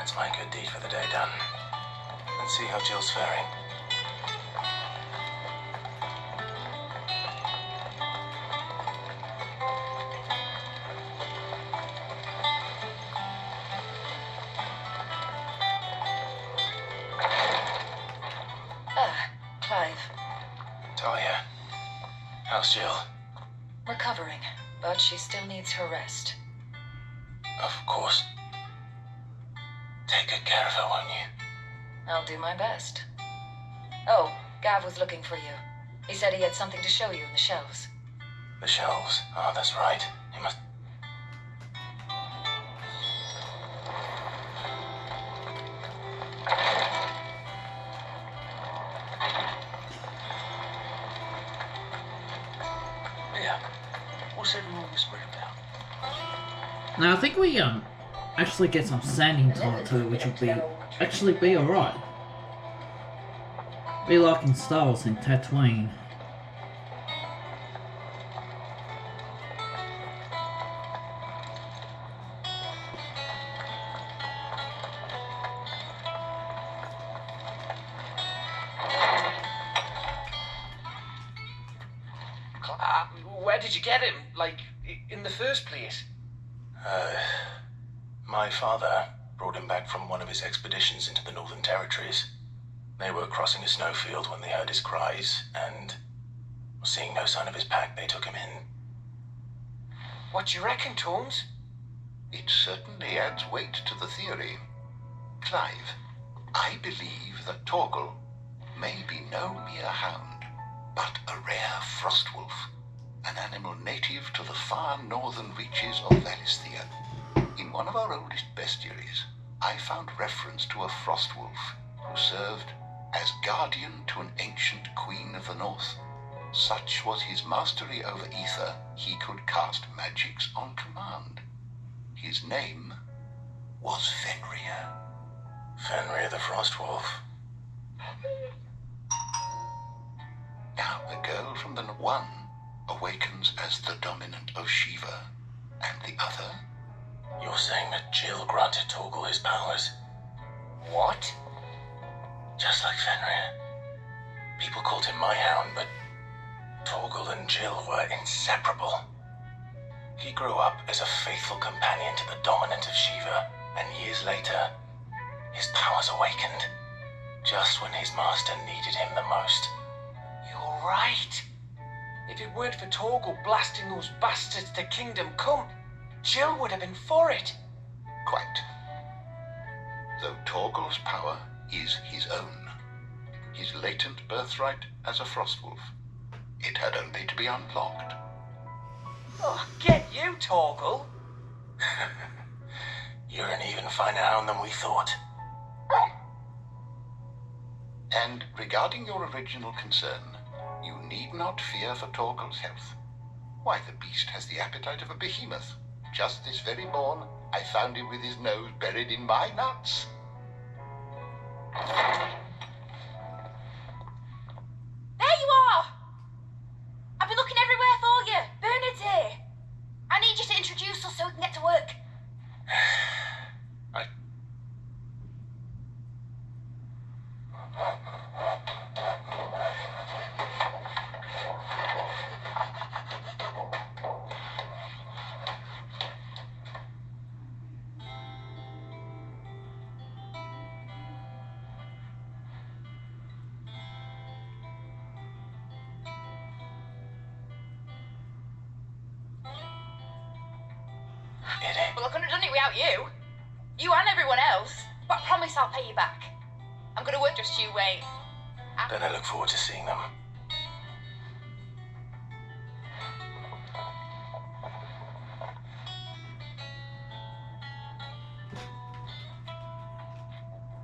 That's my good deed for the day done. Let's see how Jill's faring. Clive. Talia, how's Jill? Recovering, but she still needs her rest. Of course. Take good care of her, won't you? I'll do my best. Oh, Gav was looking for you. He said he had something to show you in the shelves. The shelves. Oh, that's right. He must... Yeah. What's everyone whispering about? Now I think we actually get some sanding time too, which would be alright. Be like in Star Wars in Tatooine. Where did you get him? Like, in the first place? My father brought him back from one of his expeditions into the Northern Territories. They were crossing a snowfield when they heard his cries, and seeing no sign of his pack, they took him in. What do you reckon, Tomes? It certainly adds weight to the theory. Clive, I believe that Torgal may be no mere hound, but a rare frostwolf, an animal native to the far northern reaches of Valisthea. In one of our oldest bestiaries, I found reference to a frostwolf who served as guardian to an ancient queen of the north. Such was his mastery over ether, he could cast magics on command. His name was Fenrir. Fenrir the Frostwolf. Now, the girl from the one awakens as the dominant of Shiva, and the other? You're saying that Jill granted Torgal his powers? What? Just like Fenrir. People called him my hound, but Torgal and Jill were inseparable. He grew up as a faithful companion to the dominant of Shiva, and years later, his powers awakened, just when his master needed him the most. You're right. If it weren't for Torgal blasting those bastards to Kingdom Come, Jill would have been for it. Quite. Though Torgal's power is his own, his latent birthright as a Frostwolf, it had only to be unlocked. Oh, get you, Torgal. You're an even finer hound than we thought. And regarding your original concern, you need not fear for Torgal's health. Why, the beast has the appetite of a behemoth. Just this very morn, I found him with his nose buried in my nuts. There you are! I've been looking everywhere for you. Bernard's here. I need you to introduce us so we can get to work. Well, I couldn't have done it without you. You and everyone else. But I promise I'll pay you back. I'm going to work just you wait. Then I look forward to seeing them.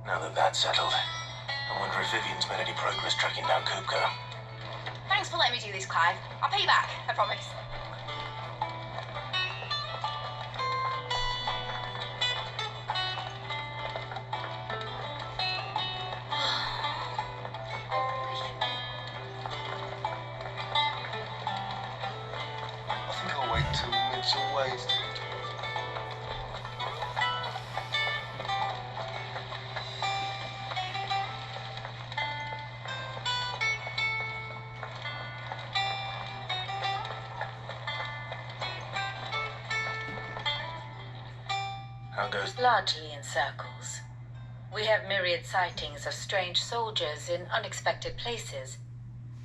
Now that that's settled, I wonder if Vivian's made any progress tracking down Kupka. Thanks for letting me do this, Clive. I'll pay you back, I promise. I think I'll wait till Mid's away. goes... Largely in circles. We have myriad sightings of strange soldiers in unexpected places,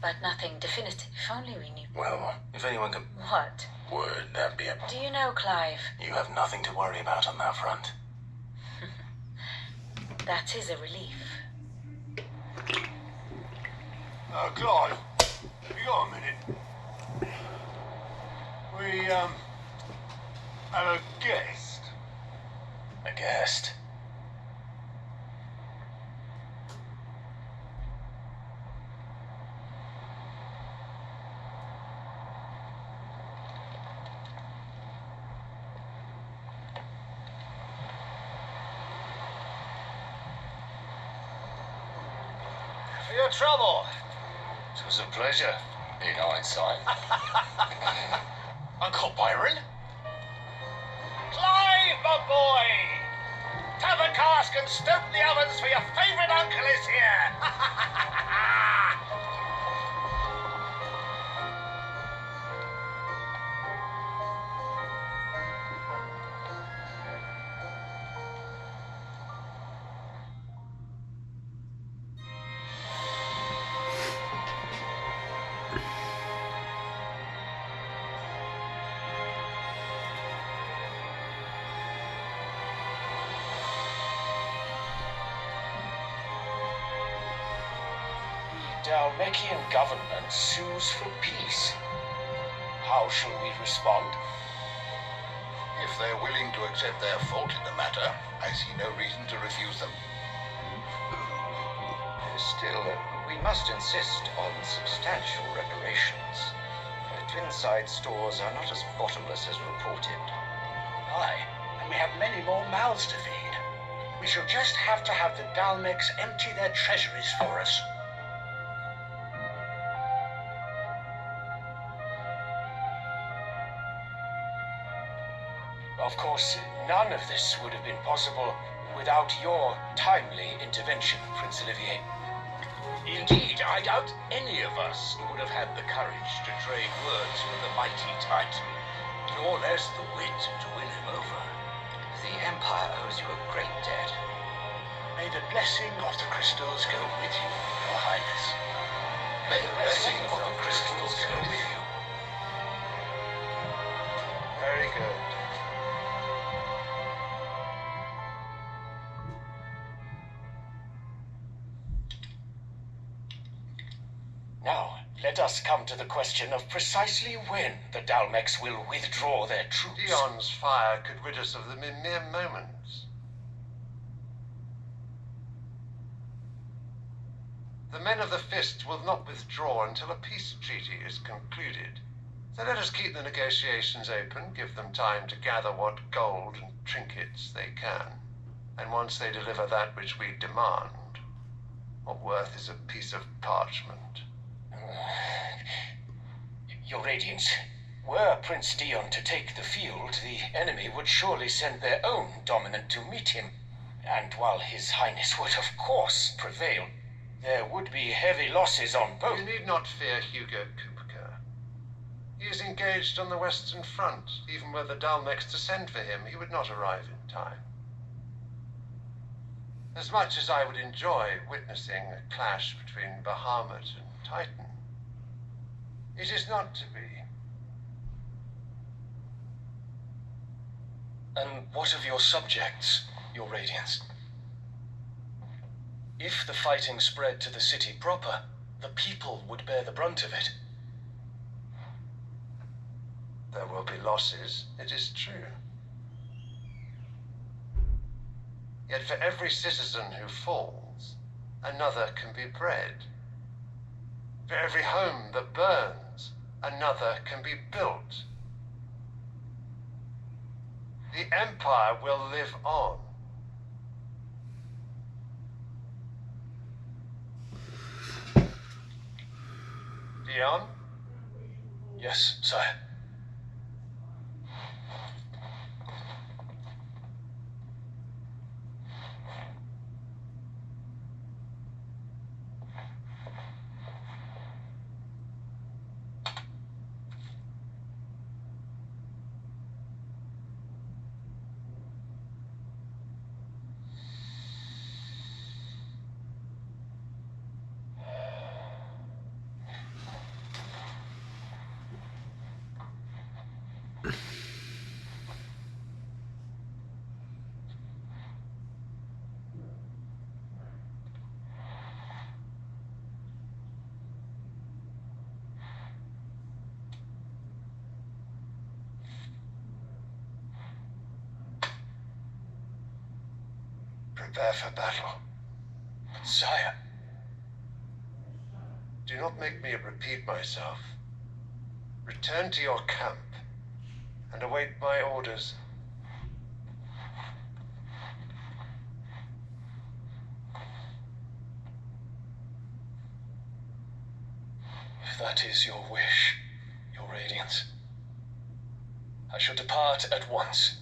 but nothing definitive. If only we knew. Well, if anyone can... What? Word, that'd be a... Do you know, Clive? You have nothing to worry about on that front. That is a relief. Clive, you got a minute? We, have a guest. A guest. For your trouble. It was a pleasure, in hindsight. Uncle Byron? Clive, my boy! Tap a cask and stoke the ovens for your favourite uncle is here! Dalmekian government sues for peace. How shall we respond? If they're willing to accept their fault in the matter, I see no reason to refuse them. Still, we must insist on substantial reparations. The Twinside stores are not as bottomless as reported. Aye, and we have many more mouths to feed. We shall just have to have the Dalmeks empty their treasuries for us. Of course, none of this would have been possible without your timely intervention, Prince Olivier. Indeed, I doubt any of us would have had the courage to trade words with the mighty Titan, nor less the wit to win him over. The Empire owes you a great debt. May the blessing of the crystals go with you, Your Highness. May the blessing of the crystals go with you. Very good. Now, let us come to the question of precisely when the Dalmeks will withdraw their troops. Dion's fire could rid us of them in mere moments. The men of the Fist will not withdraw until a peace treaty is concluded. So let us keep the negotiations open, give them time to gather what gold and trinkets they can. And once they deliver that which we demand, what worth is a piece of parchment? Your Radiance, were Prince Dion to take the field, the enemy would surely send their own dominant to meet him. And while His Highness would of course prevail, there would be heavy losses on both. You need not fear Hugo Kupka. He is engaged on the Western Front. Even were the Dalmeks to send for him, he would not arrive in time. As much as I would enjoy witnessing a clash between Bahamut and Titan, it is not to be. And what of your subjects, Your Radiance? If the fighting spread to the city proper, the people would bear the brunt of it. There will be losses, it is true. Yet for every citizen who falls, another can be bred. For every home that burns, another can be built. The Empire will live on. Dion? Yes, sire. Prepare for battle. Sire, Do not make me repeat myself. Return to your camp and await my orders. if that is your wish, Your Radiance, I shall depart at once.